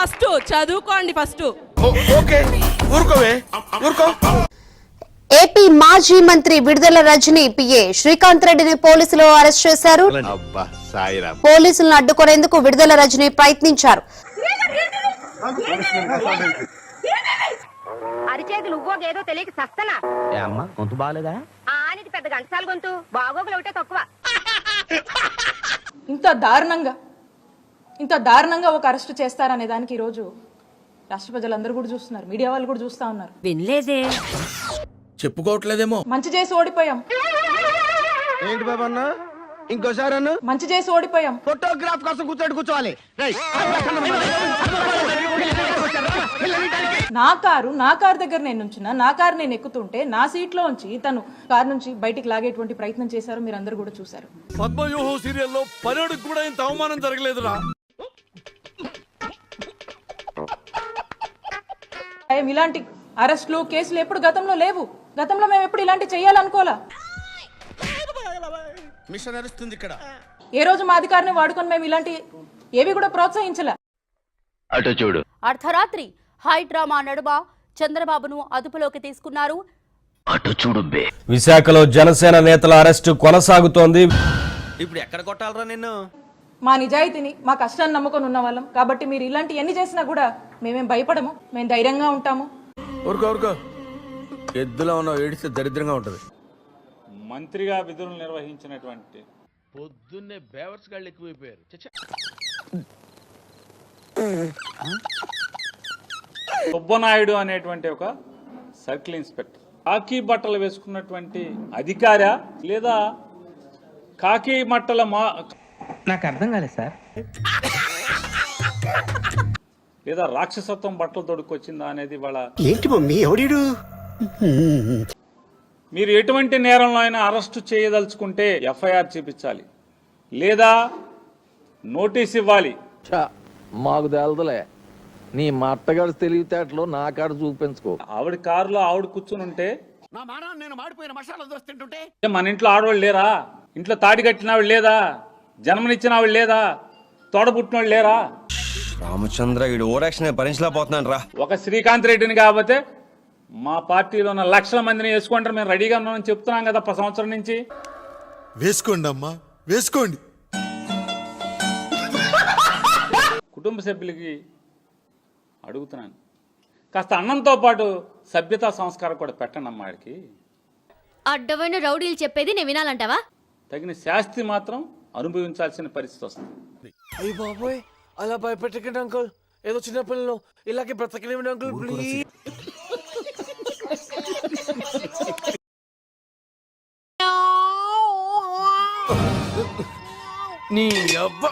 First చదువుకోండి first. Okay ఊరుకోవే ఊరుకో. ఏపీ మాజీ మంత్రి విడుదల రజనీ పిఏ శ్రీకాంత్ రెడ్డిని పోలీసులు అరెస్ట్ చేశారు. పోలీసులను అడ్డుకునేందుకు విడుదల రజనీ ప్రయత్నించారు. అరిచేతులు ఉవ్వోగేదో తెలియక సస్తనా గొంతు బాగాలేదా? ఆనిది పెద్ద గంటసాల గొంతు, బాగోగులు ఒకటే తక్కువ. ఇంత దారుణంగా ఒక అరెస్ట్ చేస్తారనే దానికి ఈరోజు రాష్ట్ర ప్రజలందరూ కూడా చూస్తున్నారు, మీడియా వాళ్ళు కూడా చూస్తా ఉన్నారు. వినలేదే, చెప్పుకోవట్లేదేమో. మంచి చేసి ఓడిపోయాం. ఏంటి బాబు అన్న, ఇంకోసారి అన్న. మంచి చేసి ఓడిపోయాం. ఫోటోగ్రాఫ్ కోసం కూర్చోవాలి. నా కారు దగ్గర నేను నుంచున్నా, నా కారు నేను ఎక్కుతుంటే నా సీట్ లో ఉంచి తను కారు నుంచి బయటికి లాగేటువంటి ప్రయత్నం చేశారు. మీరు అందరూ కూడా చూశారు. పద్మవ్యూహం సీరియల్లో పర్యటకు కూడా ఇంత అవమానం జరగలేదురా. ఇలాంటి అరెస్టులు కేసులు ఎప్పుడు గతంలో లేవు. గతంలో మేము ఎప్పుడు ఇలాంటి చేయాలనుకోలా. మిషన్ నడుస్తుంది ఇక్కడ. ఏ రోజు మా అధికారిని వాడుకొని మేము ఇలాంటి ఏవి కూడా ప్రోత్సహించలే. అటు చూడు. అర్ధరాత్రి హై డ్రామా నడుమ చంద్రబాబును అదుపులోకి తీసుకున్నారు. అటు చూడు బే. విశాఖలో జనసేన నేతల అరెస్టు కొనసాగుతోంది. ఇప్పుడు ఎక్కడ కొట్టాలరా నిన్ను? మా నిజాయితీని, మా కష్టాన్ని నమ్ముకొని ఉన్న వాళ్ళం కాబట్టి మీరు ఇలాంటి ఎన్ని చేసినా కూడా మేమేం భయపడము, మేము ధైర్యంగా ఉంటాము. ఊరుకో ఎద్దులో ఉన్న ఏడిస్తే దరిద్రంగా ఉంటది. మంత్రిగా విధులు నిర్వహించినటువంటి పొద్దున్నే బేవర్స్ గాళ్ళు ఎక్కువైపోయారు. సుబ్బనాయుడు అనేటువంటి ఒక సర్కిల్ ఇన్స్పెక్టర్ కాకి బట్టలు వేసుకున్నటువంటి అధికారి లేదా కాకి బట్టల నాకు అర్థం కాలేదు సార్. లేదా రాక్షసత్వం బట్టలు తొడుక్కొచ్చిందా అనేది వాళ్ళ ఏంటి మమ్మీ ఎవడీడు? మీరు ఎటువంటి నేరంలో అయినా అరెస్టు చేయదలుచుకుంటే ఎఫ్ఐఆర్ చూపించాలి లేదా నోటీస్ ఇవ్వాలి. మాకు తెలదలే, నీ మట్టగాడు తెలివితేటలో నా కాడ చూపించుకో. ఆవిడ కారులో ఆవిడ కూర్చుని ఉంటే మన ఇంట్లో ఆడవాళ్ళు లేరా? ఇంట్లో తాడి కట్టిన ఆవిడ లేదా? జన్మనిచ్చిన ఆవిడ లేదా? తోడబుట్టిన వాళ్ళు లేరా? రామచంద్ర వీడు ఓరాక్షన్ భరించలేకపోతున్నాను రా. ఒక శ్రీకాంత్ రెడ్డిని కాకపోతే మా పార్టీలో ఉన్న లక్షల మందిని వేసుకుంటారు. మేము రెడీగా ఉన్నామని చెప్తున్నాం కదా సంవత్సరం నుంచి. వేసుకోండి అమ్మా వేసుకోండి. కుటుంబ సభ్యులకి అడుగుతున్నాను, కాస్త అన్నంతో పాటు సభ్యతా సంస్కారం కూడా పెట్టండి అమ్మాడికి. అడ్డమైన రౌడీలు చెప్పేది నేను వినాలంటావా? తగిన శాస్తి మాత్రం అనుభవించాల్సిన పరిస్థితి వస్తుంది. అయ్యి బాబోయ్, అలా భయపెట్టకండి అంకుల్. ఏదో చిన్న పిల్లలు ఇలాగే బ్రతకనివ్వండి అంకుల్ ప్లీజ్. నీ అబ్బా